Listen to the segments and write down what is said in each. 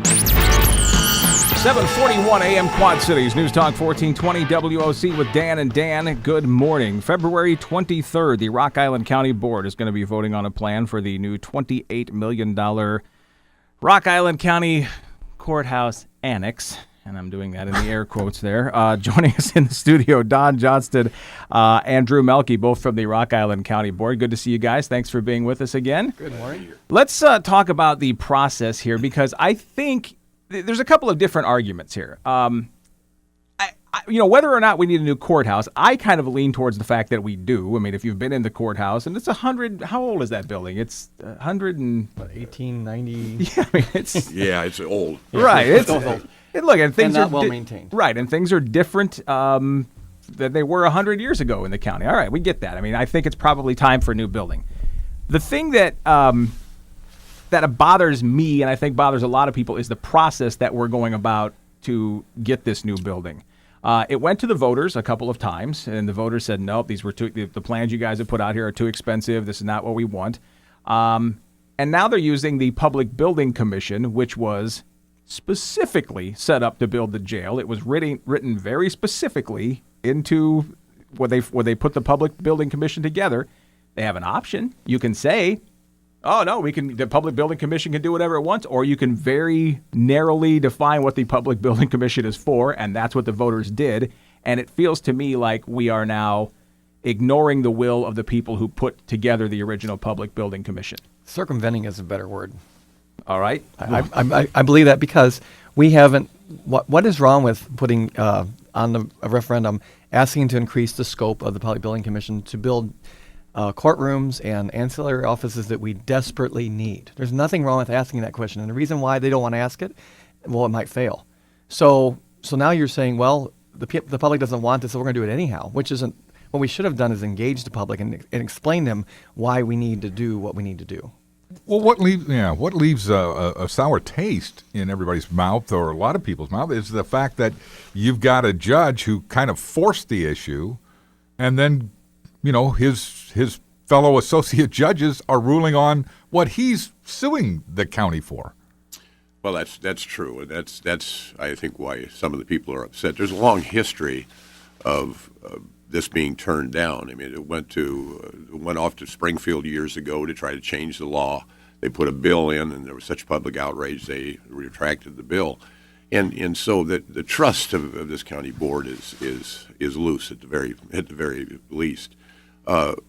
7:41 a.m. Quad Cities, News Talk 1420 WOC with Dan and Dan. Good morning. February 23rd, the Rock Island County Board is going to be voting on a plan for the new $28 million Rock Island County Courthouse Annex. And I'm doing that in the air quotes there. Joining us in the studio, Don Johnston and Drue Mielke, both from the Rock Island County Board. Good to see you guys. Thanks for being with us again. Good morning. Let's talk about the process here, because I think there's a couple of different arguments here. Whether or not we need a new courthouse, I kind of lean towards the fact that we do. I mean, if you've been in the courthouse, and it's 100, how old is that building? It's 100 and... 1890. Yeah, I mean, it's... Yeah, it's old. Right. It's old. And look, and things and not are well maintained. Right, and things are different than they were 100 years ago in the county. All right, we get that. I mean, I think it's probably time for a new building. The thing that that bothers me, and I think bothers a lot of people, is the process that we're going about to get this new building. It went to the voters a couple of times, and the voters said, nope, these were the plans you guys have put out here are too expensive. This is not what we want. And now they're using the Public Building Commission, which was specifically set up to build the jail. It was written very specifically into where they put the Public Building Commission together. They have an option. You can say, oh, no, the Public Building Commission can do whatever it wants, or you can very narrowly define what the Public Building Commission is for, and that's what the voters did. And it feels to me like we are now ignoring the will of the people who put together the original Public Building Commission. Circumventing is a better word. All right. I believe that because we haven't. What is wrong with putting on a referendum asking to increase the scope of the Public Building Commission to build courtrooms and ancillary offices that we desperately need? There's nothing wrong with asking that question, and the reason why they don't want to ask it, well, it might fail. So now you're saying, well, the public doesn't want this, so we're going to do it anyhow, which isn't. What we should have done is engage the public and explain them why we need to do what we need to do. Well, what leaves a sour taste in everybody's mouth, or a lot of people's mouth, is the fact that you've got a judge who kind of forced the issue, and then, his fellow associate judges are ruling on what he's suing the county for. Well, that's true, and that's I think why some of the people are upset. There's a long history of this being turned down. I mean, it went off to Springfield years ago to try to change the law. They put a bill in, and there was such public outrage they retracted the bill, and so that the trust of this county board is loose at the very least.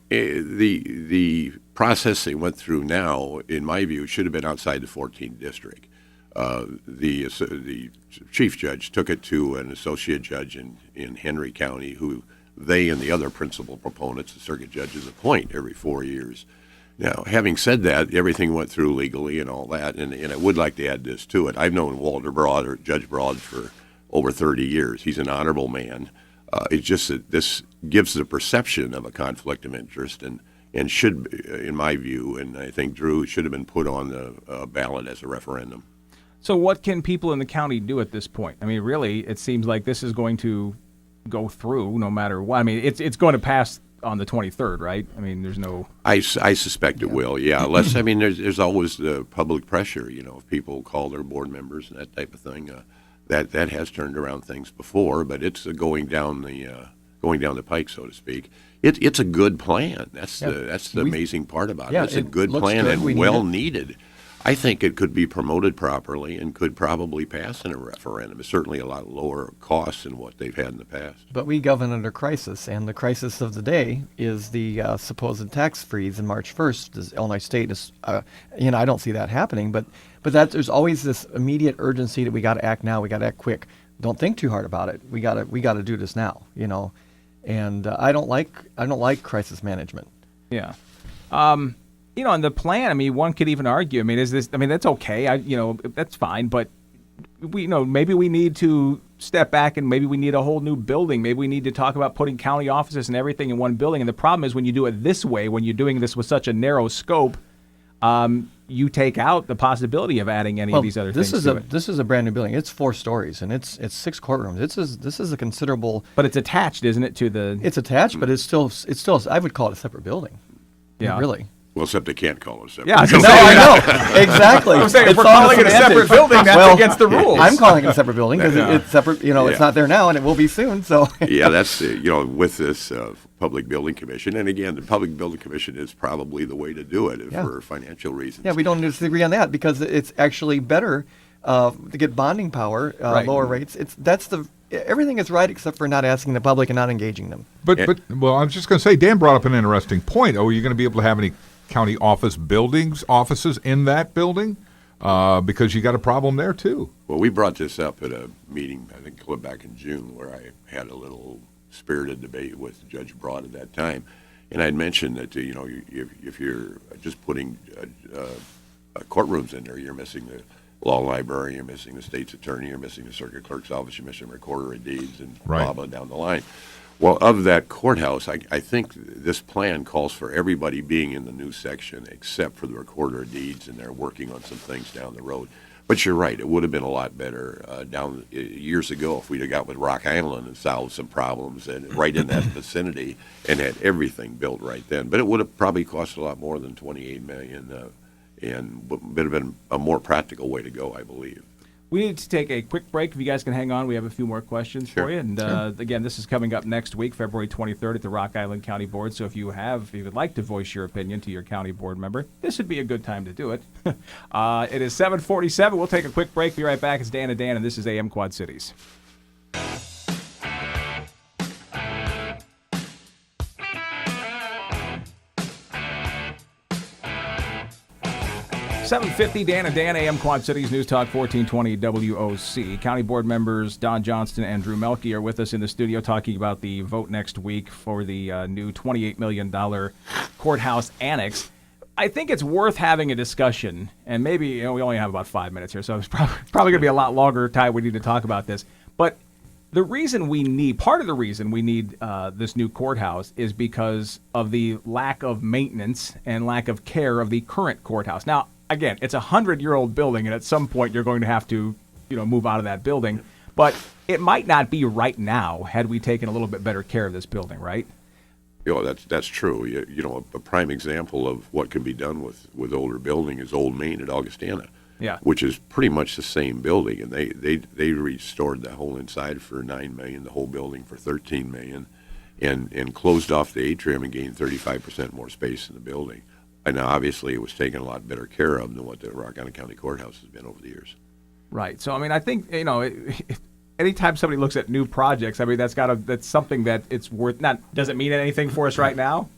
The process they went through now, in my view, should have been outside the 14th district. The chief judge took it to an associate judge in Henry County, who they and the other principal proponents, the circuit judges, appoint every 4 years. Now, having said that, everything went through legally and all that, and I would like to add this to it. I've known Walter Broad, or Judge Broad, for over 30 years. He's an honorable man. It's just that this gives the perception of a conflict of interest, and should, in my view, and I think Drue, should have been put on the ballot as a referendum. So what can people in the county do at this point? I mean, really, it seems like this is going to go through no matter what. I mean, it's going to pass on the 23rd, right? I mean, there's no... I suspect it will, yeah. Unless, I mean, there's always the public pressure, if people call their board members and that type of thing. That has turned around things before, but it's going down the pike, so to speak. It's a good plan. That's the amazing part about it. It's a good plan and well needed. I think it could be promoted properly and could probably pass in a referendum. It's certainly a lot lower cost than what they've had in the past. But we govern under crisis, and the crisis of the day is the supposed tax freeze in March 1st. Illinois State is, I don't see that happening, but that there's always this immediate urgency that we got to act now. We got to act quick. Don't think too hard about it. We got to do this now. And I don't like crisis management. Yeah. And the plan, I mean, one could even argue, I mean, that's okay. That's fine. But maybe we need to step back, and maybe we need a whole new building. Maybe we need to talk about putting county offices and everything in one building. And the problem is when you do it this way, when you're doing this with such a narrow scope, you take out the possibility of adding any of these other things to it. This is a brand new building. It's 4 stories, and it's 6 courtrooms. This is a considerable. But it's attached, isn't it, to the? It's attached, but it's still. I would call it a separate building. Yeah, really. Well, except they can't call it separate. Yeah, I was No, gonna say, I know. Exactly. I'm saying if It's we're all calling it a semantics. separate building, that's against the rules. I'm calling it a separate building because Yeah. it's separate. You know, it's Yeah. not there now, and it will be soon. So Yeah, that's, with this Public Building Commission. And again, the Public Building Commission is probably the way to do it Yeah. for financial reasons. yeah, we don't disagree on that because it's actually better to get bonding power, Right. lower rates. Everything is right except for not asking the public and not engaging them. But well, I was just going to say, Dan brought up an interesting point. Are you going to be able to have any county offices in that building? Because you got a problem there too. Well, we brought this up at a meeting, I think, back in June, where I had a little spirited debate with Judge Broad at that time. And I'd mentioned that, if you're just putting courtrooms in there, you're missing the law library, you're missing the state's attorney, you're missing the circuit clerk's office, you're missing the recorder of deeds, and Right. blah, blah, down the line. Well, of that courthouse, I think this plan calls for everybody being in the new section except for the recorder of deeds, and they're working on some things down the road. But you're right; it would have been a lot better years ago if we'd have got with Rock Island and solved some problems and right in that vicinity and had everything built right then. But it would have probably cost a lot more than $28 million, and would have been a more practical way to go, I believe. We need to take a quick break. If you guys can hang on, we have a few more questions Sure. for you. And again, this is coming up next week, February 23rd at the Rock Island County Board. So if you would like to voice your opinion to your county board member, this would be a good time to do it. It is 7:47. We'll take a quick break. Be right back. It's Dan and Dan, and this is AM Quad Cities. 7:50, Dan and Dan, AM Quad Cities News Talk 1420 WOC. County Board members Don Johnston and Drue Mielke are with us in the studio talking about the vote next week for the new $28 million Courthouse Annex. I think it's worth having a discussion, and maybe we only have about 5 minutes here, so it's probably going to be a lot longer time we need to talk about this. But part of the reason we need this new courthouse is because of the lack of maintenance and lack of care of the current courthouse. Now, again, it's a 100-year-old building, and at some point you're going to have to, move out of that building. But it might not be right now had we taken a little bit better care of this building, right? That's true. A prime example of what can be done with older building is Old Main at Augustana. Yeah. Which is pretty much the same building, and they restored the whole inside for $9 million, the whole building for $13 million, and closed off the atrium and gained 35% more space in the building. And obviously, it was taken a lot better care of than what the Rock Island County Courthouse has been over the years. Right. So I think anytime somebody looks at new projects, that's something that it's worth. Does it mean anything for us right now?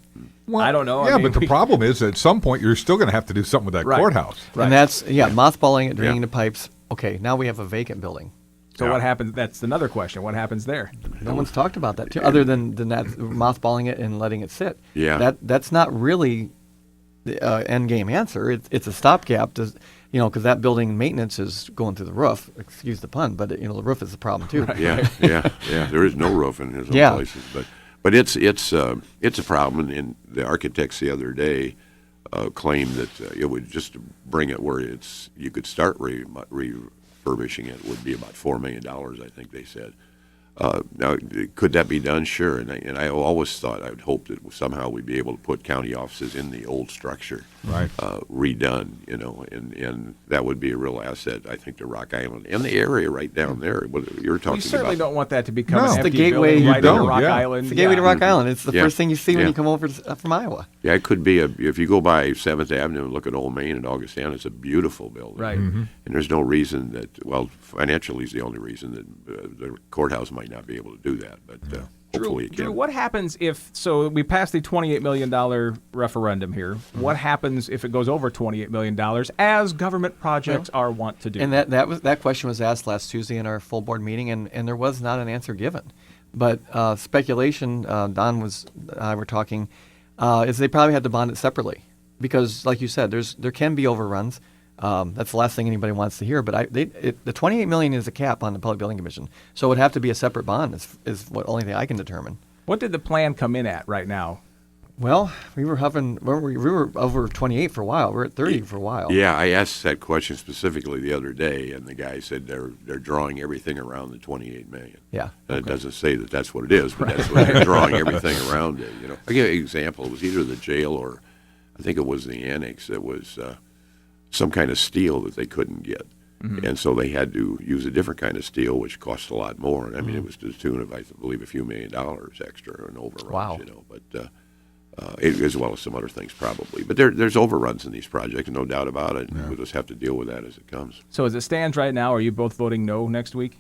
Well, I don't know. Yeah, but the problem is at some point you're still going to have to do something with that Right. courthouse. Right. And that's mothballing it, draining Yeah. the pipes. Okay, now we have a vacant building. So Yeah. what happens? That's another question. What happens there? No one's talked about that too, other than that mothballing it and letting it sit. Yeah. That's not really the end game answer. It's a stopgap, because that building maintenance is going through the roof. Excuse the pun, but the roof is the problem too. Yeah. There is no roof in some places, but it's a problem. And the architects the other day claimed that it would just bring it where you could start refurbishing it would be about $4 million. I think they said. Now, could that be done? Sure. And I always thought, I would hope that somehow we'd be able to put county offices in the old structure, Right. Redone, and that would be a real asset, I think, to Rock Island and the area right down there. What you're talking We certainly about. don't want that to become No. an It's empty the gateway- building You right into don't, Rock yeah. Island. It's the gateway to Rock Island. It's the Yeah. first thing you see when Yeah. you come over from Iowa. Yeah, it could be if you go by 7th Avenue and look at Old Main and Augustana, it's a beautiful building. Right. And there's no reason financially is the only reason that the courthouse might not be able to do that, but hopefully it Drew, can. what happens so we passed the $28 million referendum here. What happens if it goes over $28 million, as government projects are wont to do? And that question was asked last Tuesday in our full board meeting, and there was not an answer given. But speculation, Don I were talking, is they probably had to bond it separately because, like you said, there can be overruns. That's the last thing anybody wants to hear. But the $28 million is a cap on the Public Building Commission, so it would have to be a separate bond. Is what only thing I can determine. What did the plan come in at right now? Well, we were over 28 for a while. We were at 30 for a while. Yeah, I asked that question specifically the other day, and the guy said they're drawing everything around the $28 million. Yeah. And it doesn't say that that's what it is, but that's what they're drawing everything around it. I'll give you an example. It was either the jail or I think it was the annex that was some kind of steel that they couldn't get. And so they had to use a different kind of steel, which cost a lot more. I mean, it was to the tune of, I believe, a few $1 million extra in overruns. Wow. But as well as some other things probably. But there's overruns in these projects, no doubt about it. And we'll just have to deal with that as it comes. So as it stands right now, are you both voting no next week?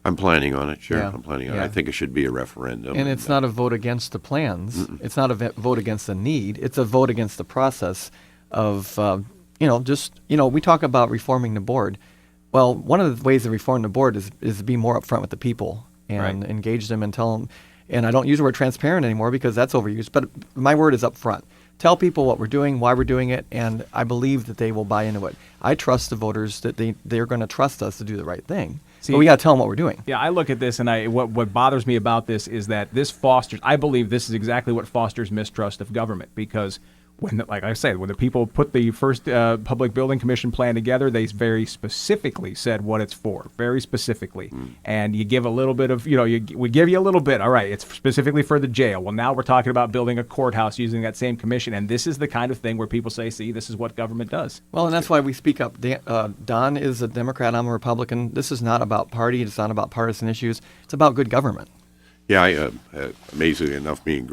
I'm planning on it, sure. Yeah. I'm planning on it. Yeah. I think it should be a referendum. And it's not a vote against the plans. It's not a vote against the need. It's a vote against the process of, we talk about reforming the board. Well, one of the ways to reform the board is to be more upfront with the people and engage them and tell them. And I don't use the word transparent anymore because that's overused, but my word is upfront. Tell people what we're doing, why we're doing it, and I believe that they will buy into it. I trust the voters that they're going to trust us to do the right thing. See, but we got to tell them what we're doing. Yeah, I look at this, and what bothers me about this is that this fosters. I believe this is exactly what fosters mistrust of government, because like I said, when the people put the first Public Building Commission plan together, they very specifically said what it's for, very specifically. And you give a little bit of, we give you a little bit. All right, it's specifically for the jail. Well, now we're talking about building a courthouse using that same commission, and this is the kind of thing where people say, see, this is what government does. Well, and that's why we speak up. Don is a Democrat, I'm a Republican. This is not about party. It's not about partisan issues. It's about good government. Yeah, amazingly enough, me and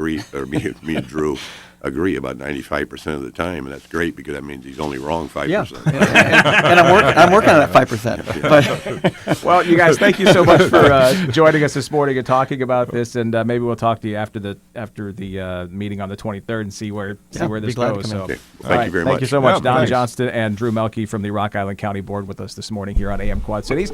Drue agree about 95% of the time, and that's great because that means he's only wrong 5%. Yeah, and I'm working on that 5%. But Well, you guys, thank you so much for joining us this morning and talking about this, and maybe we'll talk to you after the meeting on the 23rd and see where be this glad to goes. come in. So, Okay. all Thank you very much. Thank you so much, Yeah, Don thanks. Johnston and Drue Mielke from the Rock Island County Board with us this morning here on AM Quad Cities.